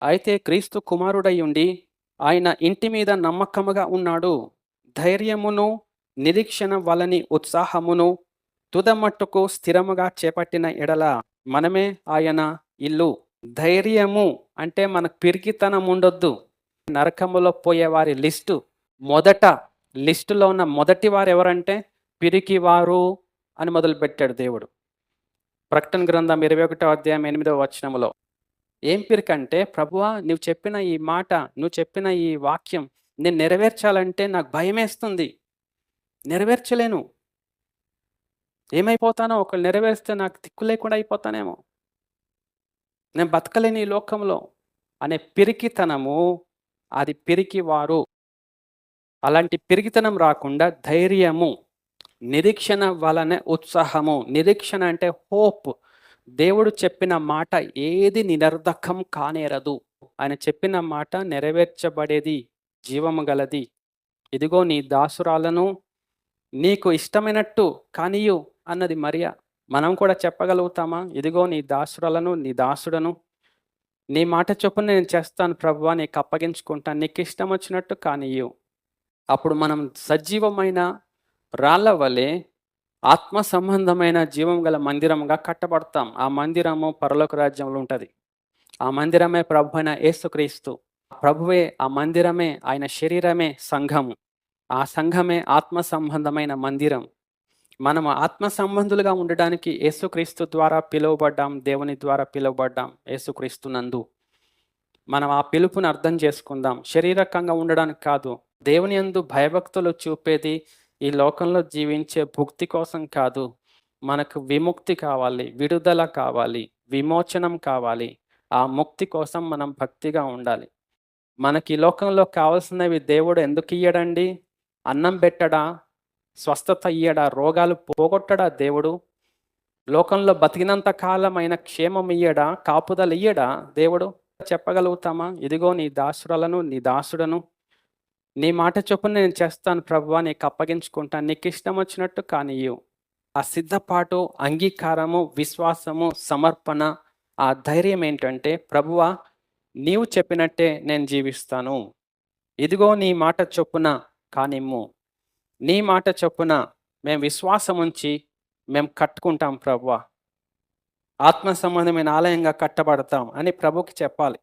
అయితే క్రీస్తు కుమారుడై ఉండి ఆయన ఇంటి మీద నమ్మకముగా ఉన్నాడు. ధైర్యమును, నిరీక్షణ వలని ఉత్సాహమును తుదమట్టుకు స్థిరముగా చేపట్టిన ఎడల మనమే ఆయన ఇల్లు. ధైర్యము అంటే మనకు పిరికితనం ఉండొద్దు. నరకములో పోయేవారి మొదట లిస్టులో ఉన్న మొదటి వారు ఎవరంటే పిరికివారు అని మొదలుపెట్టాడు దేవుడు. ప్రకటన గ్రంథం 21వ అధ్యాయం 8వ వచనములో. ఏం పిరికంటే, ప్రభువా నువ్వు చెప్పిన ఈ మాట, నువ్వు చెప్పిన ఈ వాక్యం నేను నెరవేర్చాలంటే నాకు భయమేస్తుంది, నెరవేర్చలేను, ఏమైపోతానో, ఒకళ్ళు నెరవేరిస్తే నాకు దిక్కు లేకుండా అయిపోతానేమో, నేను బతకలేని ఈ లోకంలో అనే పిరికితనము, అది పిరికివారు. అలాంటి పిరికితనం రాకుండా ధైర్యము, నిరీక్షణ వలన ఉత్సాహము. నిరీక్షణ అంటే హోప్. దేవుడు చెప్పిన మాట ఏది నిరర్ధకం కానేరదు. ఆయన చెప్పిన మాట నెరవేర్చబడేది, జీవము గలది. ఇదిగో నీ దాసురాలను నీకు ఇష్టమైనట్టు కానియు అన్నది మరియా. మనం కూడా చెప్పగలుగుతామా? ఇదిగో నీ దాసురాలను, నీ దాసుడను నీ మాట చొప్పున నేను చేస్తాను ప్రభువా, నీకు అప్పగించుకుంటాను, నీకు ఇష్టం వచ్చినట్టు కానియు. అప్పుడు మనం సజీవమైన రాళ్ళ వలె ఆత్మ సంబంధమైన జీవం గల మందిరంగా కట్టబడతాం. ఆ మందిరము పరలోక రాజ్యంలో ఉంటుంది. ఆ మందిరమే ప్రభు అయిన యేసుక్రీస్తు. ప్రభువే ఆ మందిరమే, ఆయన శరీరమే సంఘము. ఆ సంఘమే ఆత్మ సంబంధమైన మందిరం. మనం ఆత్మ సంబంధులుగా ఉండడానికి యేసుక్రీస్తు ద్వారా పిలువబడ్డాం, దేవుని ద్వారా పిలువబడ్డాం. యేసుక్రీస్తు నందు మనం ఆ పిలుపుని అర్థం చేసుకుందాం. శరీరకంగా ఉండడానికి కాదు, దేవుని యందు భయభక్తులు చూపేది ఈ లోకంలో జీవించే భుక్తి కోసం కాదు. మనకు విముక్తి కావాలి, విడుదల కావాలి, విమోచనం కావాలి. ఆ ముక్తి కోసం మనం భక్తిగా ఉండాలి. మనకి ఈ లోకంలో కావాల్సినవి దేవుడు ఎందుకు ఇయ్యడండి? అన్నం పెట్టడా? స్వస్థత ఇయ్యడా? రోగాలు పోగొట్టడా దేవుడు? లోకంలో బతికినంత కాలం ఆయన క్షేమం ఇయ్యడా? కాపుదల ఇయ్యడా దేవుడు? చెప్పగలుగుతామా? ఇదిగో నీ దాసురాలను, నీ దాసుడను నీ మాట చొప్పున నేను చేస్తాను ప్రభువా, నీకు అప్పగించుకుంటాను, నీకు ఇష్టం వచ్చినట్టు కానియు. ఆ సిద్ధపాటు, అంగీకారము, విశ్వాసము, సమర్పణ, ఆ ధైర్యం ఏంటంటే, ప్రభువా నీవు చెప్పినట్టే నేను జీవిస్తాను, ఇదిగో నీ మాట చొప్పున కానిమ్ము, నీ మాట చొప్పున మేము విశ్వాసం ఉంచి మేము కట్టుకుంటాం ప్రభువా, ఆత్మ సంబంధమైన ఆలయంగా కట్టబడతాం అని ప్రభుకి చెప్పాలి.